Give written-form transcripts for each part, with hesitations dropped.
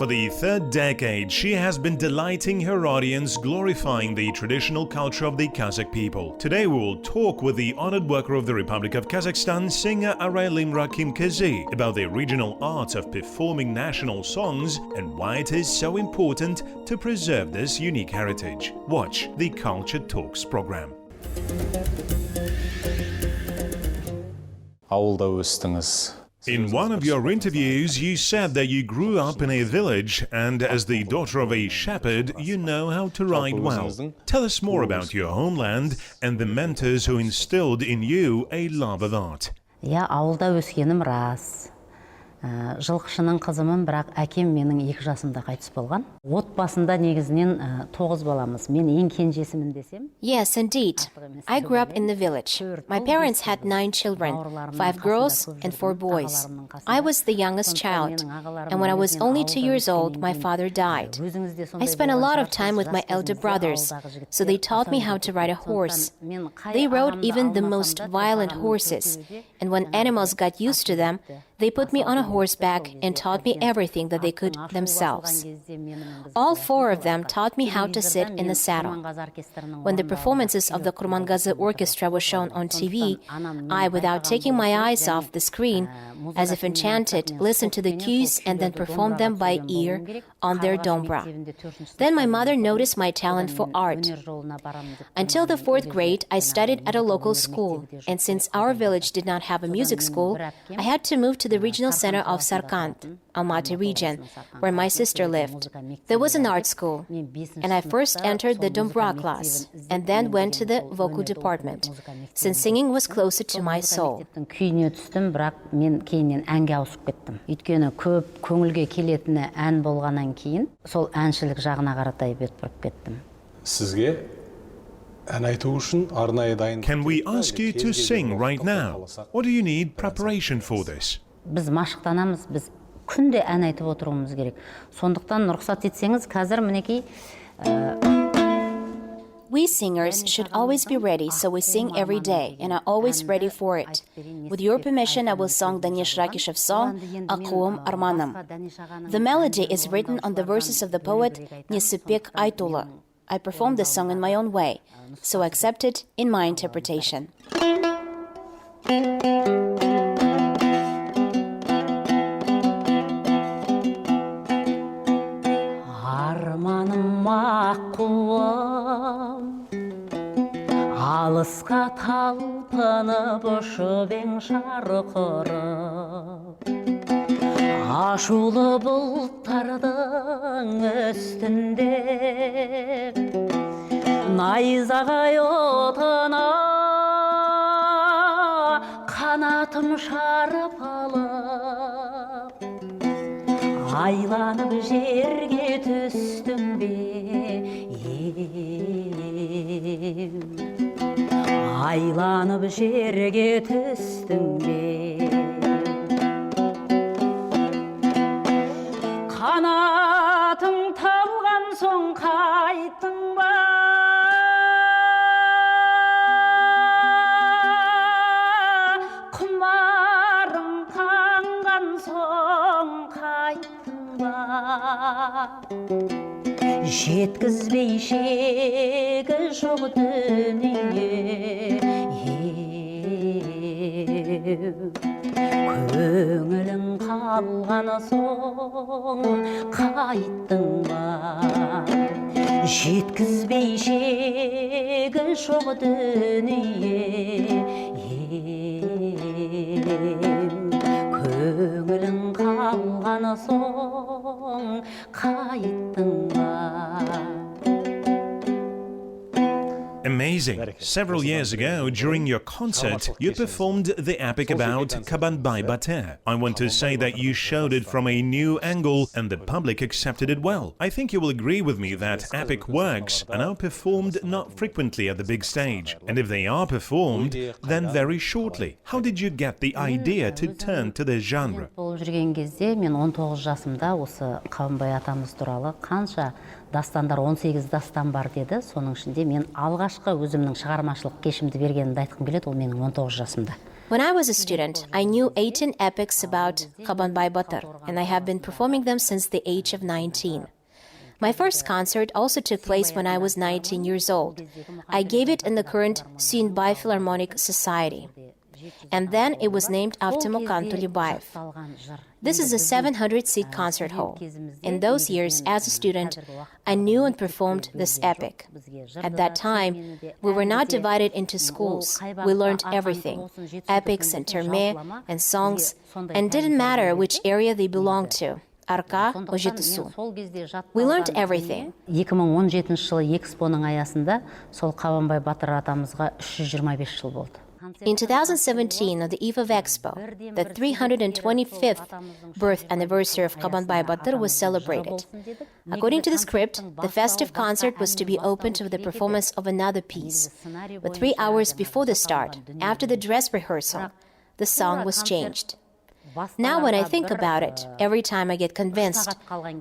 For the third decade, she has been delighting her audience, glorifying the traditional culture of the Kazakh people. Today we will talk with the honored worker of the Republic of Kazakhstan, singer Arailym Rakhymkyzy, about the original art of performing national songs and why it is so important to preserve this unique heritage. Watch the Culture Talks program. Ауылда өстіңіз. In one of your interviews, you said that you grew up in a village and as the daughter of a shepherd, you know how to ride well. Tell us more about your homeland and the mentors who instilled in you a love of art. Я ауылда өскенім рас. Жылқышының қызымын, бірақ әкем менің 2 жасымда қайтыс болған. Отбасында негізінен 9 баламыз. Мен ең кенжесімін десем. Yes, indeed. I grew up in the village. My parents had 9 children, 5 girls and 4 boys. I was the youngest child, and when I was only 2 years old, my father died. I spent a lot of time with my elder brothers, so they taught me how to ride a horse. They rode even the most violent horses, and when animals got used to them, they put me on a horseback and taught me everything that they could themselves. All 4 of them taught me how to sit in the saddle. When the performances of the Kurmangazi orchestra were shown on TV, I, without taking my eyes off the screen, as if enchanted, listened to the cues and then performed them by ear on their dombra. Then my mother noticed my talent for art. Until the 4th grade, I studied at a local school, and since our village did not have a music school, I had to move to the regional center of Sarkand, Almaty region, where my sister lived. There was an art school, and I first entered the dombra class, and then went to the vocal department, since singing was closer to my soul. Кейіннен әнге ауысып кеттім. Өйткені көп көңілге келетіні ән болғаннан кейін, сол әншілік жағына қаратай бет бұрып кеттім. Сізге ән айту үшін арнайы дайындық. Can we ask you to sing right now? Or do you need preparation for this? Біз машықтанамыз, біз күнде ән айтып отыруымыз керек. Сондықтан рұқсат етсеңіз, қазір мінекей We singers should always be ready, so we sing every day, and are always ready for it. With your permission, I will sing Danish Rakishev's song, Ақылым Арманым. The melody is written on the verses of the poet Несіпбек Айтұлы. I performed the song in my own way, so accept it in my interpretation. Арманым ақылым, алысқа талпынып ұшып ең шарқырып, ашулы бұлттардың үстінде найзағай отына қанатым шарып алып, айланып жерге түстім бе, айланып жерге түстім бе. Қанатың талған соң қайттың ба, құмарың қанған соң қайттың ба, жеткізбей шегі жоқ дүние, көңілің қалған соң қайттың ба, жеткізбей шегі жоқ дүние, көңілің қалған соң қайттың ба. Amazing. Several years ago, during your concert, you performed the epic about Kabanbai Bater. I want to say that you showed it from a new angle and the public accepted it well. I think you will agree with me that epic works are now performed not frequently at the big stage. And if they are performed, then very shortly. How did you get the idea to turn to this genre? Болып жүрген кезде мен 19 жасымда осы Қабанбай атамыз туралы қанша дастандар 18 дастан бар деді. Соның ішінде мен алғашқы өзімнің шығармашылық кешімді бергенімді айтқым келеді, ол менің 19 жасымда. When I was a student, I knew 18 epics about Qabanbay Batır, and I have been performing them since the age of 19. My first concert also took place when I was 19 years old. I gave it in the current Suyunbay Philharmonic Society. And then it was named after Mukan Tulibayev. This is a 700-seat concert hall. In those years, as a student, I knew and performed this epic. At that time, we were not divided into schools. We learned everything, epics and terme and songs, and didn't matter which area they belonged to. Арқа, жетісу. We learned everything. 2017 жылы экспоның аясында сол Қабанбай Батыр атамызға 325 жыл болды. In 2017, on the eve of Expo, the 325th birth anniversary of Qabanbay Batır was celebrated. According to the script, the festive concert was to be opened with the performance of another piece. But 3 hours before the start, after the dress rehearsal, the song was changed. Now when I think about it, every time I get convinced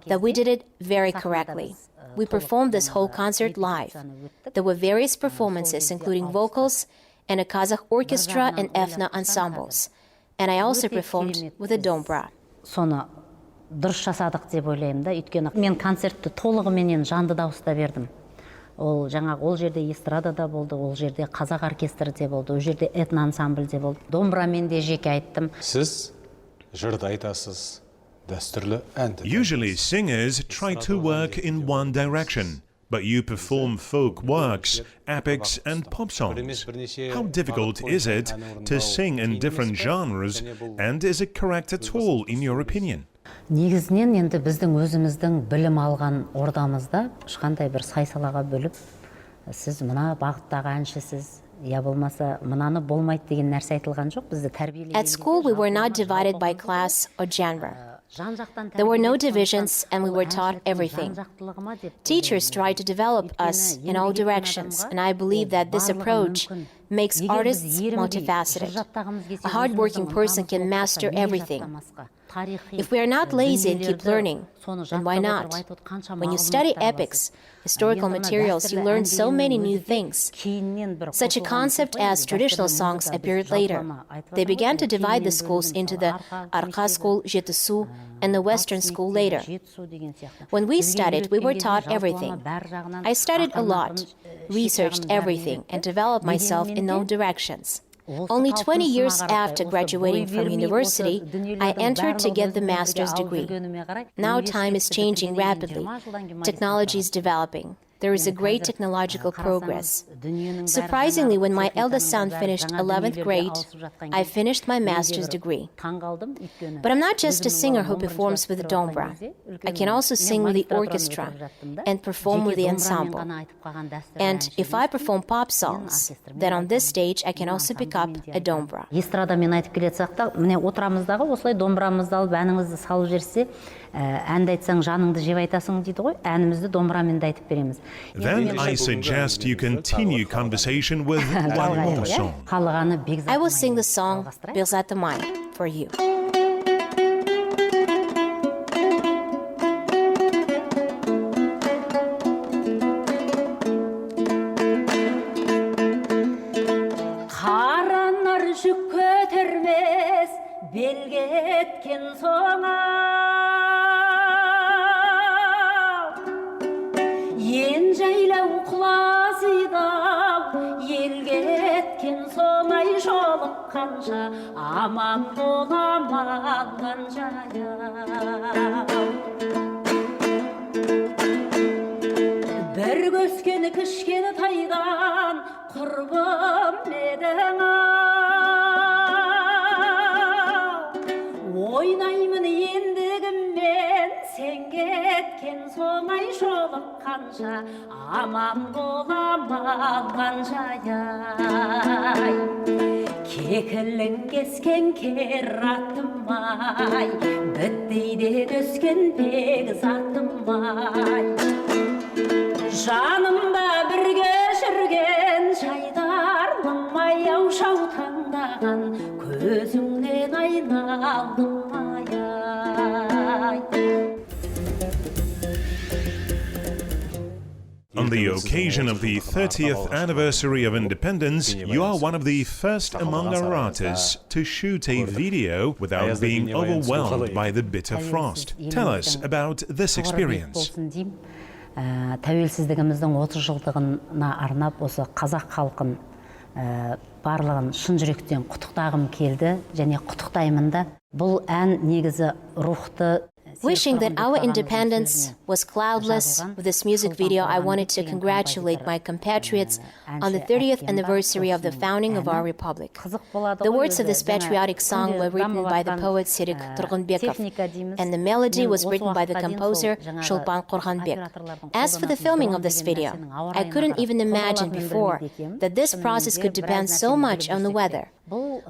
that we did it very correctly. We performed this whole concert live. There were various performances, including vocals, and a Kazakh orchestra and ethno ensembles. And I also performed with a dombra. Соны дұрыс жасадық деп ойлаймын да, өйткені мен концертті толығыменен жанды дауыста бердім. Ол жерде эстрада да болды, ол жерде қазақ оркестрі де болды, ол жерде этно ансамбль де болды. Домбрамен де жеке айттым. Сіз жырды айтасыз, дәстүрлі әнді. Usually singers try to work in one direction, but you perform folk works, epics and pop songs. How difficult is it to sing in different genres, and is it correct at all in your opinion? Негізінен енді біздің өзіміздің білім алған ордамызда ешқандай бір сай-салаға бөліп, сіз мына бағыттағы әншісіз, я болмаса мынаны болмайды деген нәрсе айтылған жоқ. Бізді тәрбиелеген. At school, we were not divided by class or genre. There were no divisions and we were taught everything. Teachers tried to develop us in all directions, and I believe that this approach makes artists multifaceted. A hard-working person can master everything. If we are not lazy and keep learning, then why not? When you study epics, historical materials, you learn so many new things. Such a concept as traditional songs appeared later. They began to divide the schools into the Arqa school, жетісу, and the Western school later. When we studied, we were taught everything. I studied a lot, researched everything, and developed myself in all directions. Only 20 years after graduating from university, I entered to get the master's degree. Now time is changing rapidly. Technology is developing. There is a great technological progress. Surprisingly, when my eldest son finished 11th grade, I finished my master's degree. But I'm not just a singer who performs with the dombra. I can also sing with the orchestra and perform with the ensemble. And if I perform pop songs, then on this stage I can also pick up a dombra. Эстрадамен айтып келетсақ та, міне отырамыздағы осылай домбырамызды алып әніңізді салып жерсе, әнді айтсаң жаныңды жеп айтасың дейді ғой, әнімізді домбырамен де айтып береміз. Then I suggest you continue conversation with one more song. I will sing the song Бекзаты Май for you. Қаранар жүк көтермес, белге еткен соңа. Ен жайлау құлазидау, елге еткен соңай жолыққанша, аман боламаған жаяу. Бір көскені кішкені тайдан, құрбым едің ойнаймын ендігіммен, сен кеткен соңай жолыққанша, аман боламаған жаяй. Кекілің кескен кератым-ай, бітпейде өскен бекзатым-ай. Жанымда бірге жүрген жайдарлым-ай, ау жаутаңдаған көзіңнен айналдым-ай. On the occasion of the 30th anniversary of independence, you are one of the first among our artists to shoot a video without being overwhelmed by the bitter frost. Tell us about this experience. Тәуелсіздігіміздің 30 жылдығына арнап осы қазақ халқын барлығын шын жүректен құттықтағым келді және құттықтаймын да. Бұл ән негізі рухты Wishing that our independence was cloudless, with this music video I wanted to congratulate my compatriots on the 30th anniversary of the founding of our republic. The words of this patriotic song were written by the poet Serік Тұрғынбеков, and the melody was written by the composer Шолпан Қорғанбек. As for the filming of this video, I couldn't even imagine before that this process could depend so much on the weather.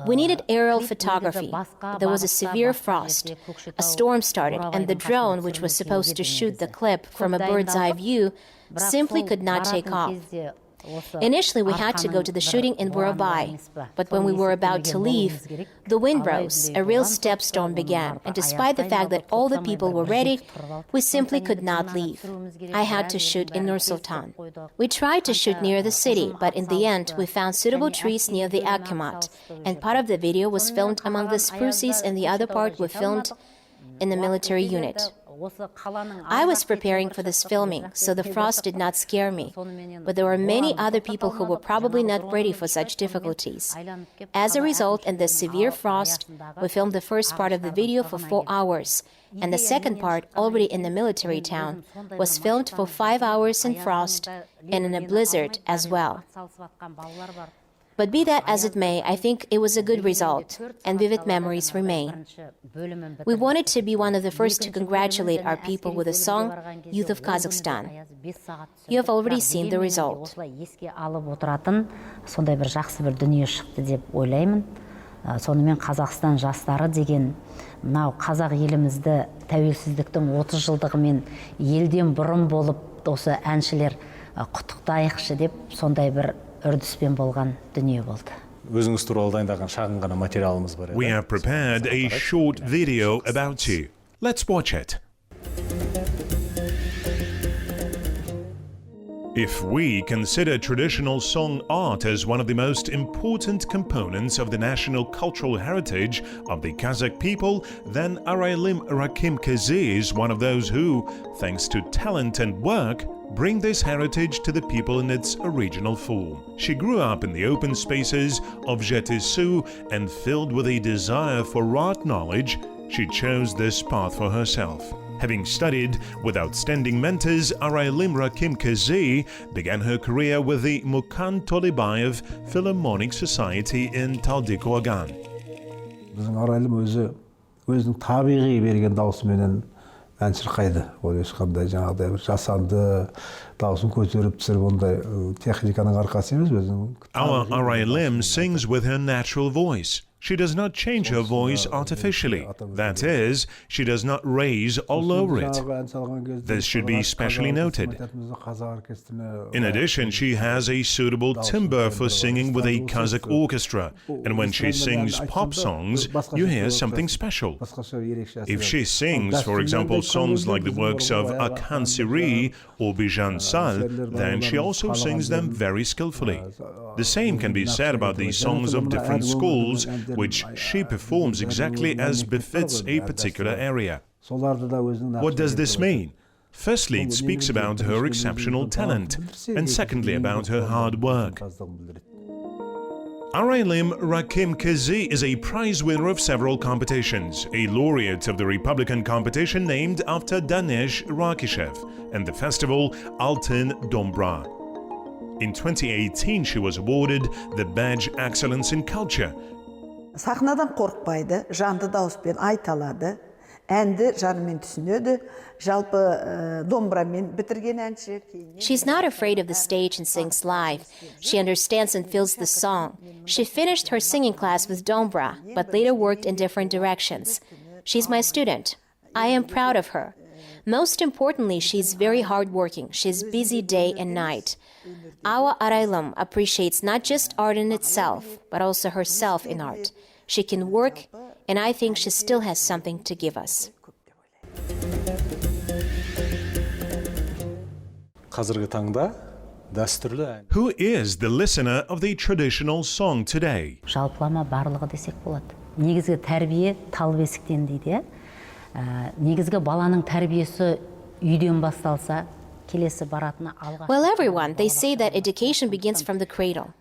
We needed aerial photography. There was a severe frost. A storm started, and the drone, which was supposed to shoot the clip from a bird's eye view, simply could not take off. Initially, we had to go to the shooting in Burabai, but when we were about to leave, the wind rose, a real steppe storm began, and despite the fact that all the people were ready, we simply could not leave. I had to shoot in Nur-Sultan. We tried to shoot near the city, but in the end, we found suitable trees near the Akhemat, and part of the video was filmed among the spruces and the other part was filmed in the military unit. I was preparing for this filming, so the frost did not scare me, but there were many other people who were probably not ready for such difficulties. As a result, in the severe frost, we filmed the first part of the video for 4 hours, and the second part, already in the military town, was filmed for 5 hours in frost and in a blizzard as well. But be that as it may, I think it was a good result, and vivid memories remain. We wanted to be one of the first to congratulate our people with a song, Youth of Kazakhstan. You have already seen the result. Сондай бір жақсы бір дүние шықты деп ойлаймын. Сонымен Қазақстан жастары деген мынау қазақ елімізді тәуелсіздіктің 30 жылдығымен елден бұрын болып осы әншілер құттықтайықшы деп сондай бір үрдіспен болған дүние болды. Өзіңіз туралы дайындаған шағын ғана материалымыз бар. We have prepared a short video about you. Let's watch it. If we consider traditional song art as one of the most important components of the national cultural heritage of the Kazakh people, then Arailym Rakhymkyzy is one of those who, thanks to talent and work, bring this heritage to the people in its original form. She grew up in the open spaces of Jetisu, and filled with a desire for art knowledge, she chose this path for herself. Having studied with outstanding mentors, Arailym Rakhymkyzy began her career with the Mukan Tolibayev Philharmonic Society in Taldyqogan. Біздің Arailym өзінің табиғи берген даусыменен ән шырқайды. Ол ешқандай жаңағыдай бір жасанды дауысын көтеріп түсіріп ондай техниканың арқасы емес өзінің. Our Arailym sings with her natural voice. She does not change her voice artificially. That is, she does not raise or lower it. This should be specially noted. In addition, she has a suitable timbre for singing with a Kazakh orchestra, and when she sings pop songs, you hear something special. If she sings, for example, songs like the works of Akan Siri or Bijan Sal, then she also sings them very skillfully. The same can be said about the songs of different schools, which she performs exactly as befits a particular area. What does this mean? Firstly, it speaks about her exceptional talent, and secondly, about her hard work. Arailym Rakhymkyzy is a prize winner of several competitions, a laureate of the Republican competition named after Danesh Rakishev, and the festival Altyn Dombra. In 2018, she was awarded the badge Excellence in Culture. Sahnadan korkmaydı, жанды дауыспен айта алады, әнді жанымен түсінеді, жалпы домбырамен бітірген әнші. She's not afraid of the stage and sings live. She understands and feels the song. She finished her singing class with dombra, but later worked in different directions. She's my student. I am proud of her. Most importantly, she's very hardworking. She's busy day and night. Our Arailym appreciates not just art in itself, but also herself in art. She can work, and I think she still has something to give us. қазіргі таңда дәстүрлі ән. Who is the listener of the traditional song today? Жалпылама барлығы десек болады. Негізгі тәрбие тал бесіктен дейді. Негізгі баланың тәрбиесі үйден басталса, келесі баратыны алға. Well, everyone, they say that education begins from the cradle.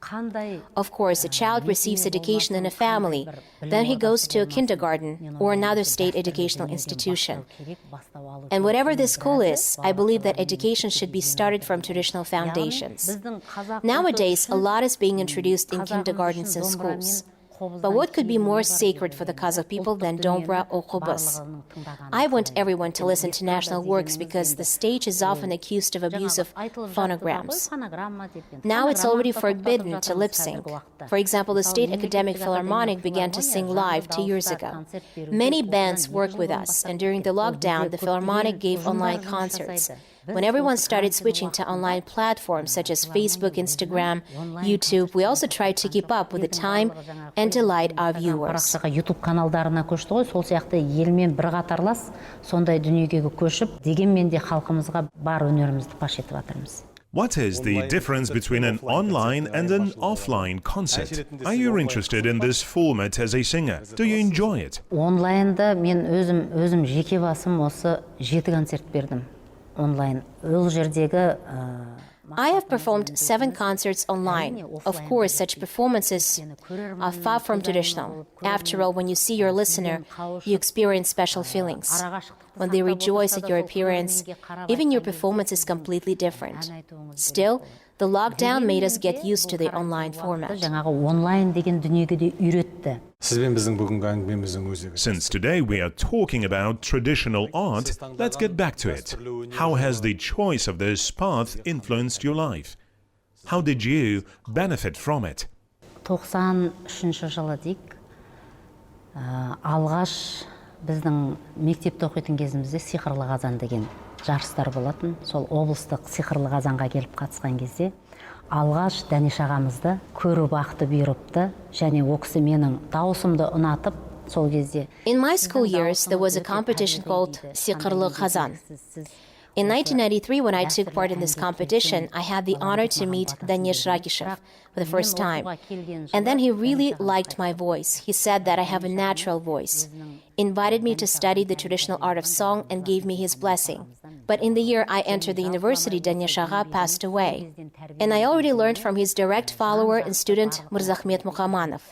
Of course, a child receives education in a family, then he goes to a kindergarten or another state educational institution. And whatever the school is, I believe that education should be started from traditional foundations. Nowadays, a lot is being introduced in kindergartens and schools. But what could be more sacred for the Kazakh people than Dombra or Qobuz? I want everyone to listen to national works because the stage is often accused of abuse of phonograms. Now it's already forbidden to lip sync. For example, the State Academic Philharmonic began to sing live 2 years ago. Many bands work with us, and during the lockdown, the Philharmonic gave online concerts. When everyone started switching to online platforms such as Facebook, Instagram, YouTube, we also tried to keep up with the time and delight our viewers. YouTube каналдарына көшті ғой, сол сияқты елмен бір қатарлас, сондай дүниеге көшіп, дегенмен де халқымызға бар өнерімізді паш етіп жатырмыз. What is the difference between an online and an offline concert? Are you interested in this format as a singer? Do you enjoy it? Онлайнда мен өзім жеке басым осы 7 концерт бердім. Online. I have performed 7 concerts online. Of course, such performances are far from traditional. After all, when you see your listener, you experience special feelings. When they rejoice at your appearance, even your performance is completely different. Still, the lockdown made us get used to the online format. Since today we are talking about traditional art, let's get back to it. How has the choice of this path influenced your life? How did you benefit from it? 93 жылы дейік, алғаш біздің мектепте оқитын кезімізде сиқырлы қазан деген жарыстар болатын. Сол облыстық сиқырлы қазанға келіп қатысқан кезде алғаш Дәнеш ағамызды көру бақыты бұйырыпты, және ол кісі менің дауысымды ұнатып, сол кезде. In my school years, there was a competition called Сиқырлы қазан. In 1993, when I took part in this competition, I had the honor to meet Danesh Rakishev for the first time. And then he really liked my voice. He said that I have a natural voice, invited me to study the traditional art of song, and gave me his blessing. But in the year I entered the university, Danesh Agha passed away. And I already learned from his direct follower and student, Mirzahmet Mukhamanov.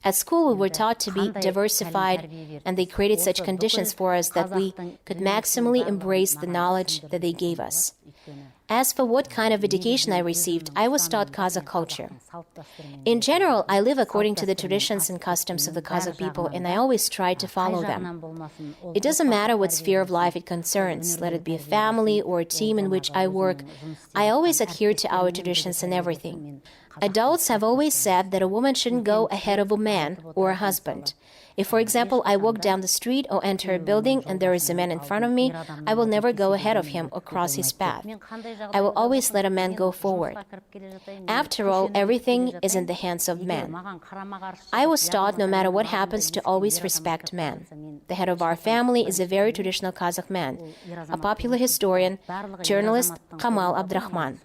At school, we were taught to be diversified, and they created such conditions for us that we could maximally embrace the knowledge that they gave us. As for what kind of education I received, I was taught Kazakh culture. In general, I live according to the traditions and customs of the Kazakh people, and I always try to follow them. It doesn't matter what sphere of life it concerns, let it be a family or a team in which I work, I always adhere to our traditions and everything. Adults have always said that a woman shouldn't go ahead of a man or a husband. If, for example, I walk down the street or enter a building and there is a man in front of me, I will never go ahead of him or cross his path. I will always let a man go forward. After all, everything is in the hands of man. I was taught no matter what happens to always respect man. The head of our family is a very traditional Kazakh man, a popular historian, journalist Kamal Abdrahman.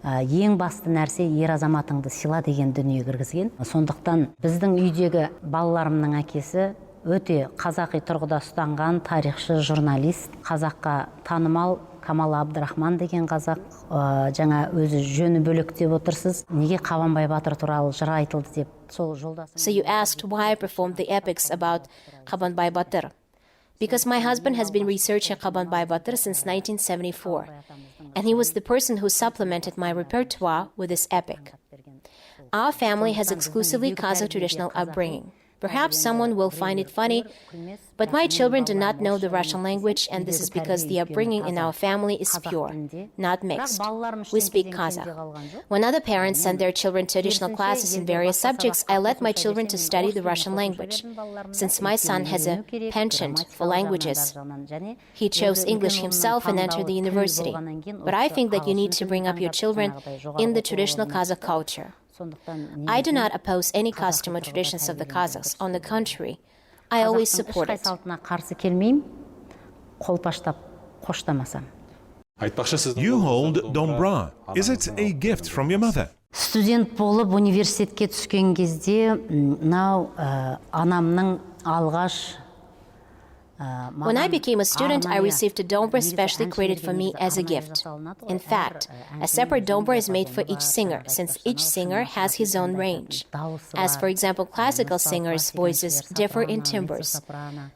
Ең басты нәрсе ер азаматыңды сыйла деген дүние кіргізген. Сондықтан біздің үйдегі балаларымның әкесі өте қазақи тұрғыда ұстанған тарихшы, журналист, қазаққа танымал Камал Абдрахман деген қазақ, жаңа өзі жөні бөлек деп отырсыз. Неге Қабанбай Батыр туралы жыр айтылды деп сол жолдасы. So you asked why I performed the epics about Қабанбай Батыр. Because my husband has been researching Қабанбай Батыр since 1974. And he was the person who supplemented my repertoire with this epic. Our family has exclusively Kazakh traditional upbringing. Perhaps someone will find it funny, but my children do not know the Russian language, and this is because the upbringing in our family is pure, not mixed. We speak Kazakh. When other parents send their children to additional classes in various subjects, I let my children to study the Russian language. Since my son has a penchant for languages, he chose English himself and entered the university. But I think that you need to bring up your children in the traditional Kazakh culture. I do not oppose any custom or traditions of the Kazakhs. On the contrary, I always support it. You hold dombra. Is it a gift from your mother? Студент болып университетке түскен кезде, мынау анамның алғаш When I became a student, I received a dombra specially created for me as a gift. In fact, a separate dombra is made for each singer, since each singer has his own range. As for example, classical singers' voices differ in timbres: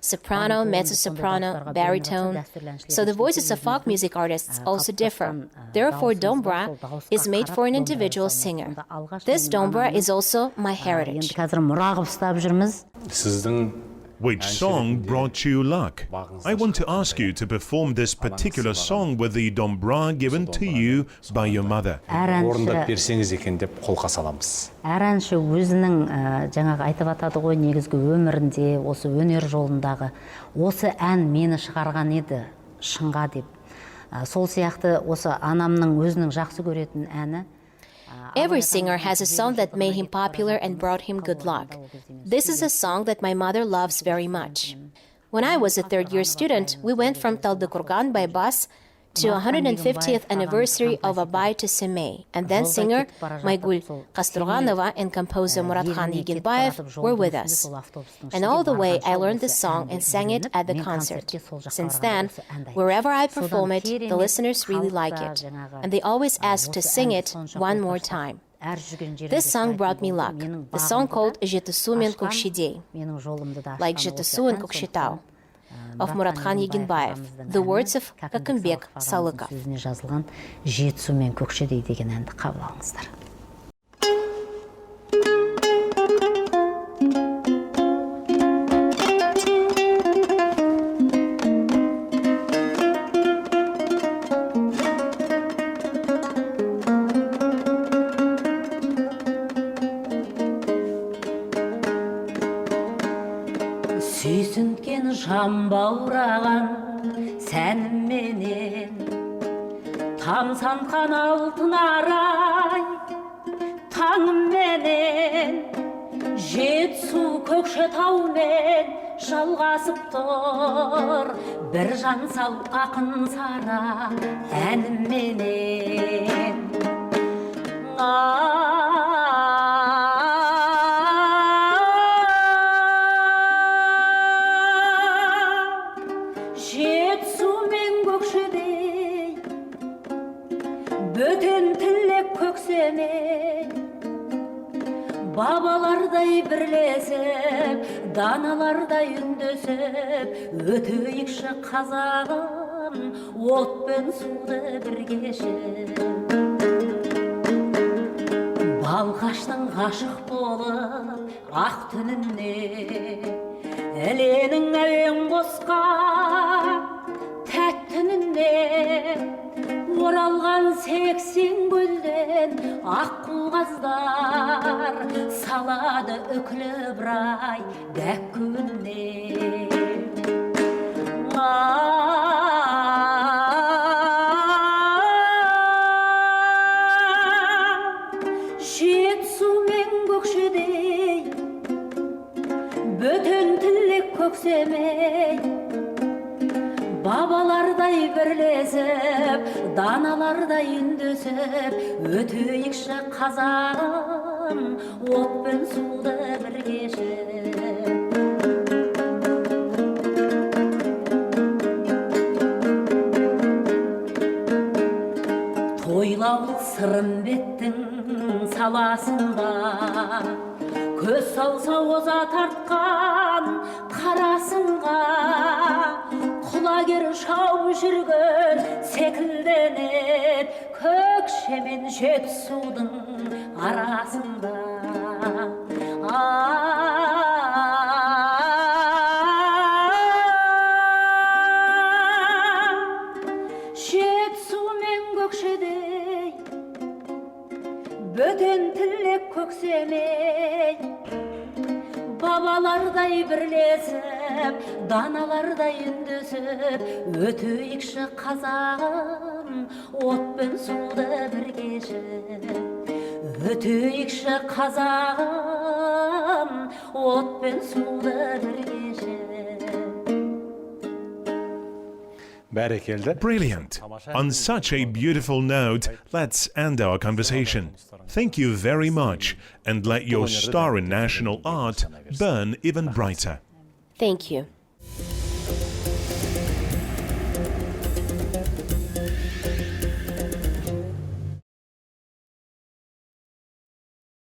soprano, mezzo-soprano, baritone. So the voices of folk music artists also differ. Therefore, dombra is made for an individual singer. This dombra is also my heritage. Which song brought you luck? I want to ask you to perform this particular song with the dombra given to you by your mother. Орындап берсеңіз екен деп қолқа саламыз. Әр әнші өзінің жаңағы айтып атады ғой, негізгі өмірінде, осы өнер жолындағы осы ән мені шығарған еді шыңға деп. Сол сияқты осы анамның өзінің жақсы көретін әні. Every singer has a song that made him popular and brought him good luck. This is a song that my mother loves very much. When I was a third-year student, we went from Taldykurgan by bus to 150th anniversary of Abay to Semey, and then singer Maygul Kasturganova and composer Muratxan Egilbayev were with us. And all the way I learned the song and sang it at the concert. Since then, wherever I perform it, the listeners really like it, and they always ask to sing it one more time. This song brought me luck. The song called Жетісу мен Көкшедей, like Жетісу and Көкшетау, of Muratxan Egilbayev, the words of Kakımbek Salıkov. Сөзіне жазылған Жетісу мен Көкшедей деген әнді қабыл алыңыздар. Сүйсінткен жан баураған сәнімменен, тамсанған алтын арай таңымменен, Жетісу Көкшетаумен жалғасып тұр, бір жан сал ақын сара әнімменен. Бабалардай бірлесіп, даналардай үндесіп, өтейікші қазағым, от пен суды бір кешіп. Балқаштың ғашық болып, ақ түніне, әленің әуен қосқан тәттініне, оралған 80 гүлден аққу қаздар салады үкілі брай дәк күнне. Жетісу мен Көкшедей, бөтен тілек көксемей, бабалардай бірлесіп, даналардай үндесіп, өтейікші қазағым, от пен суды бір кешіп. Тойлаулы Сырымбеттің саласында, көз салса оза тартқан қарасынға, құлагер шау жүрген секілденет, Көкше мен Жетісудың арасында. Жетісу мен Көкшедей, бөтен тілек көксемей, бабалардай бірлесіп, даналардай үндесіп, өтейікші қазағым, от пен суды бір кешіп. Өтейікші қазағым, от пен суды бір кешіп. Бәрекелді. Brilliant. On such a beautiful note, let's end our conversation. Thank you very much, and let your star in national art burn even brighter. Thank you.